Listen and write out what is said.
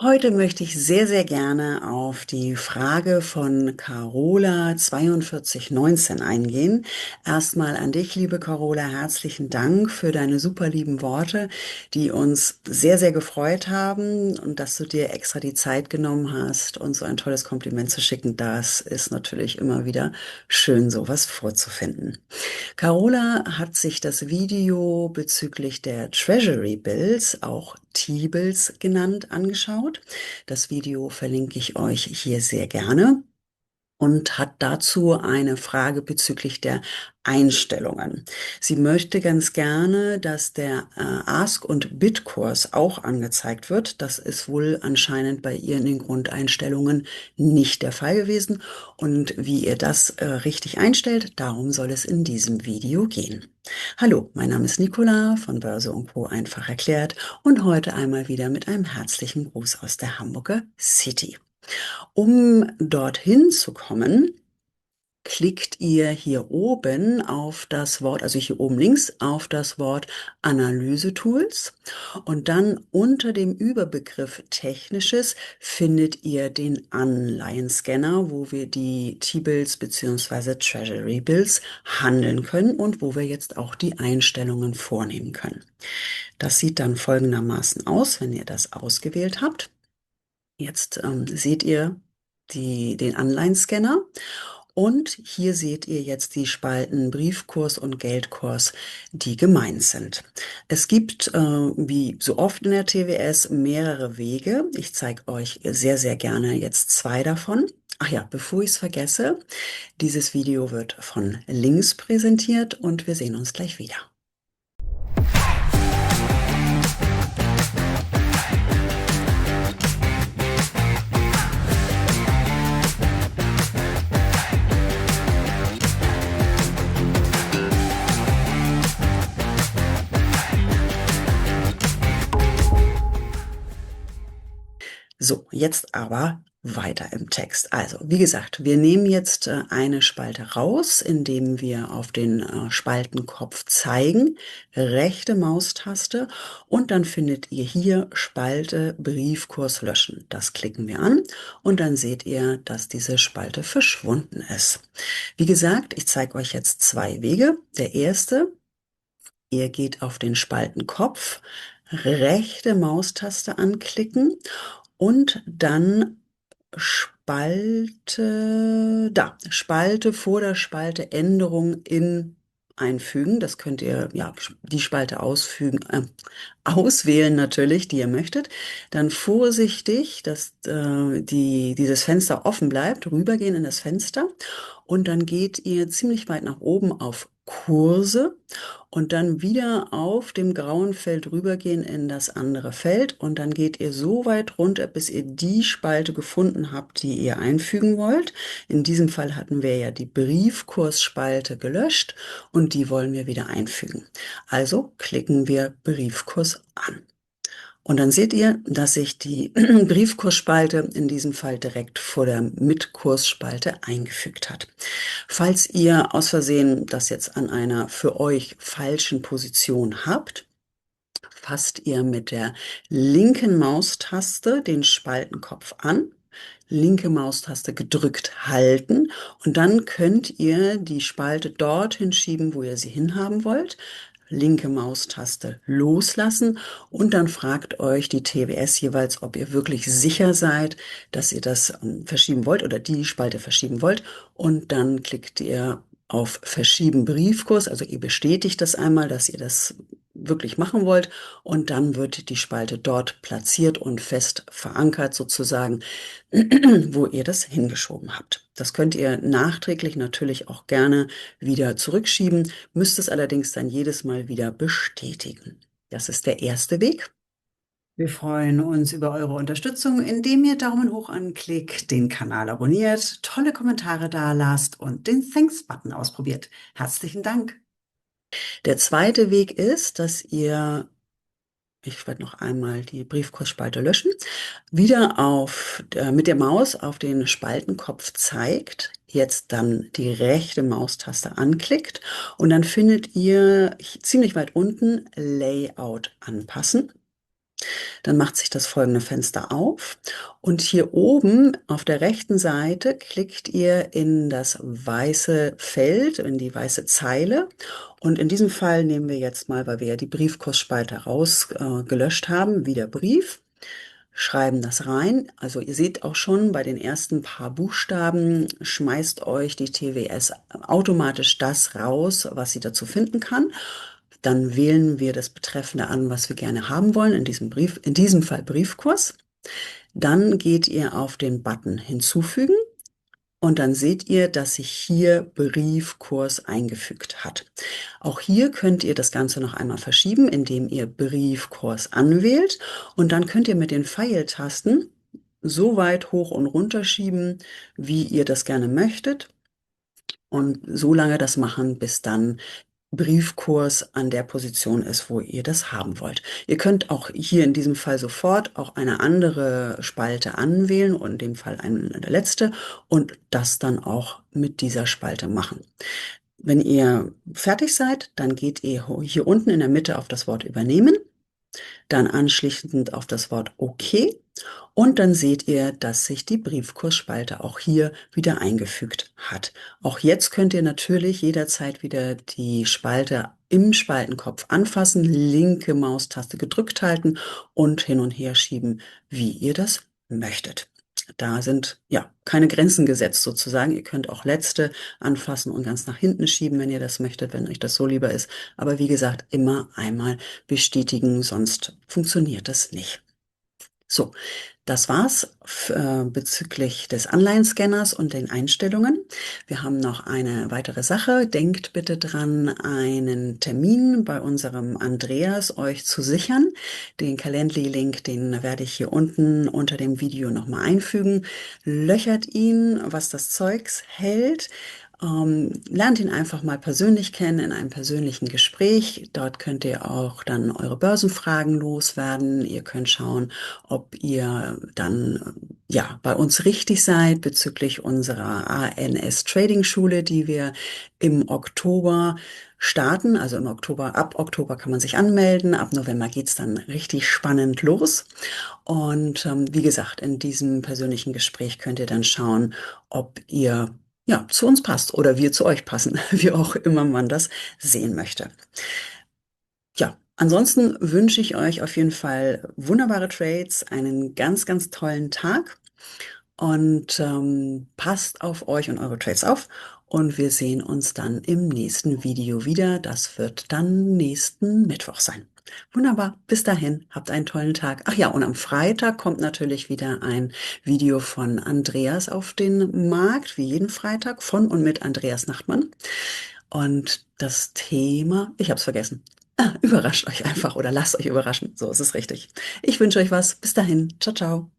Heute möchte ich sehr, sehr gerne auf die Frage von Carola 4219 eingehen. Erstmal an dich, liebe Carola, herzlichen Dank für deine super lieben Worte, die uns sehr, sehr gefreut haben und dass du dir extra die Zeit genommen hast, uns so ein tolles Kompliment zu schicken. Das ist natürlich immer wieder schön, sowas vorzufinden. Carola hat sich das Video bezüglich der Treasury Bills, auch T-Bills genannt, angeschaut. Das Video verlinke ich euch hier sehr gerne und hat dazu eine Frage bezüglich der Einstellungen. Sie möchte ganz gerne, dass der Ask- und Bid-Kurs auch angezeigt wird. Das ist wohl anscheinend bei ihr in den Grundeinstellungen nicht der Fall gewesen. Und wie ihr das richtig einstellt, darum soll es in diesem Video gehen. Hallo, mein Name ist Nicola von Börse und Co. einfach erklärt und heute einmal wieder mit einem herzlichen Gruß aus der Hamburger City. Um dorthin zu kommen, klickt ihr hier oben auf das Wort, also hier oben links auf das Wort Analyse-Tools und dann unter dem Überbegriff Technisches findet ihr den Anleihenscanner, wo wir die T-Bills bzw. Treasury Bills handeln können und wo wir jetzt auch die Einstellungen vornehmen können. Das sieht dann folgendermaßen aus, wenn ihr das ausgewählt habt. Jetzt seht ihr den Anleihenscanner und hier seht ihr jetzt die Spalten Briefkurs und Geldkurs, die gemeint sind. Es gibt, wie so oft in der TWS, mehrere Wege. Ich zeige euch sehr, sehr gerne jetzt zwei davon. Ach ja, bevor ich es vergesse, dieses Video wird von links präsentiert und wir sehen uns gleich wieder. So, jetzt aber weiter im Text. Also, wie gesagt, wir nehmen jetzt eine Spalte raus, indem wir auf den Spaltenkopf zeigen, rechte Maustaste und dann findet ihr hier Spalte Briefkurs löschen. Das klicken wir an und dann seht ihr, dass diese Spalte verschwunden ist. Wie gesagt, ich zeige euch jetzt zwei Wege. Der erste: Ihr geht auf den Spaltenkopf, rechte Maustaste anklicken und dann Spalte vor der Spalte Änderung in einfügen. Das könnt ihr, ja, die Spalte auswählen natürlich, die ihr möchtet. Dann vorsichtig, dass dieses Fenster offen bleibt, rübergehen in das Fenster und dann geht ihr ziemlich weit nach oben auf Kurse und dann wieder auf dem grauen Feld rübergehen in das andere Feld und dann geht ihr so weit runter, bis ihr die Spalte gefunden habt, die ihr einfügen wollt. In diesem Fall hatten wir ja die Briefkursspalte gelöscht und die wollen wir wieder einfügen. Also klicken wir Briefkurs an. Und dann seht ihr, dass sich die Briefkursspalte in diesem Fall direkt vor der Mitkursspalte eingefügt hat. Falls ihr aus Versehen das jetzt an einer für euch falschen Position habt, fasst ihr mit der linken Maustaste den Spaltenkopf an, linke Maustaste gedrückt halten und dann könnt ihr die Spalte dorthin schieben, wo ihr sie hinhaben wollt. Linke Maustaste loslassen und dann fragt euch die TWS jeweils, ob ihr wirklich sicher seid, dass ihr das verschieben wollt oder die Spalte verschieben wollt und dann klickt ihr auf Verschieben Briefkurs, also ihr bestätigt das einmal, dass ihr das wirklich machen wollt und dann wird die Spalte dort platziert und fest verankert sozusagen, wo ihr das hingeschoben habt. Das könnt ihr nachträglich natürlich auch gerne wieder zurückschieben, müsst es allerdings dann jedes Mal wieder bestätigen. Das ist der erste Weg. Wir freuen uns über eure Unterstützung, indem ihr Daumen hoch anklickt, den Kanal abonniert, tolle Kommentare da lasst und den Thanks-Button ausprobiert. Herzlichen Dank. Der zweite Weg ist, dass ihr, ich werde noch einmal die Briefkursspalte löschen, wieder mit der Maus auf den Spaltenkopf zeigt, jetzt dann die rechte Maustaste anklickt und dann findet ihr ziemlich weit unten Layout anpassen. Dann macht sich das folgende Fenster auf und hier oben auf der rechten Seite klickt ihr in das weiße Feld, in die weiße Zeile. Und in diesem Fall nehmen wir jetzt mal, weil wir ja die Briefkursspalte gelöscht haben, wieder Brief. Schreiben das rein. Also ihr seht auch schon, bei den ersten paar Buchstaben schmeißt euch die TWS automatisch das raus, was sie dazu finden kann. Dann wählen wir das Betreffende an, was wir gerne haben wollen, in diesem Brief, in diesem Fall Briefkurs. Dann geht ihr auf den Button Hinzufügen und dann seht ihr, dass sich hier Briefkurs eingefügt hat. Auch hier könnt ihr das Ganze noch einmal verschieben, indem ihr Briefkurs anwählt und dann könnt ihr mit den Pfeiltasten so weit hoch und runter schieben, wie ihr das gerne möchtet und so lange das machen, bis dann Briefkurs an der Position ist, wo ihr das haben wollt. Ihr könnt auch hier in diesem Fall sofort auch eine andere Spalte anwählen und in dem Fall eine letzte und das dann auch mit dieser Spalte machen. Wenn ihr fertig seid, dann geht ihr hier unten in der Mitte auf das Wort Übernehmen, dann anschließend auf das Wort OK und dann seht ihr, dass sich die Briefkursspalte auch hier wieder eingefügt hat. Auch jetzt könnt ihr natürlich jederzeit wieder die Spalte im Spaltenkopf anfassen, linke Maustaste gedrückt halten und hin und her schieben, wie ihr das möchtet. Da sind ja keine Grenzen gesetzt sozusagen. Ihr könnt auch letzte anfassen und ganz nach hinten schieben, wenn ihr das möchtet, wenn euch das so lieber ist. Aber wie gesagt, immer einmal bestätigen, sonst funktioniert das nicht. So, das war's bezüglich des Anleihenscanners und den Einstellungen. Wir haben noch eine weitere Sache. Denkt bitte dran, einen Termin bei unserem Andreas euch zu sichern. Den Calendly-Link, den werde ich hier unten unter dem Video nochmal einfügen. Löchert ihn, was das Zeugs hält. Lernt ihn einfach mal persönlich kennen in einem persönlichen Gespräch. Dort könnt ihr auch dann eure Börsenfragen loswerden. Ihr könnt schauen, ob ihr dann ja bei uns richtig seid bezüglich unserer ANS Trading Schule, die wir im Oktober starten. Also im Oktober, ab Oktober kann man sich anmelden. Ab November geht's dann richtig spannend los. Und wie gesagt, in diesem persönlichen Gespräch könnt ihr dann schauen, ob ihr ja, zu uns passt oder wir zu euch passen, wie auch immer man das sehen möchte. Ja, ansonsten wünsche ich euch auf jeden Fall wunderbare Trades, einen ganz, ganz tollen Tag und passt auf euch und eure Trades auf. Und wir sehen uns dann im nächsten Video wieder. Das wird dann nächsten Mittwoch sein. Wunderbar, bis dahin, habt einen tollen Tag. Ach ja, und am Freitag kommt natürlich wieder ein Video von Andreas auf den Markt, wie jeden Freitag, von und mit Andreas Nachtmann. Und das Thema, ich habe es vergessen. Überrascht euch einfach oder lasst euch überraschen. So ist es richtig. Ich wünsche euch was. Bis dahin. Ciao, ciao.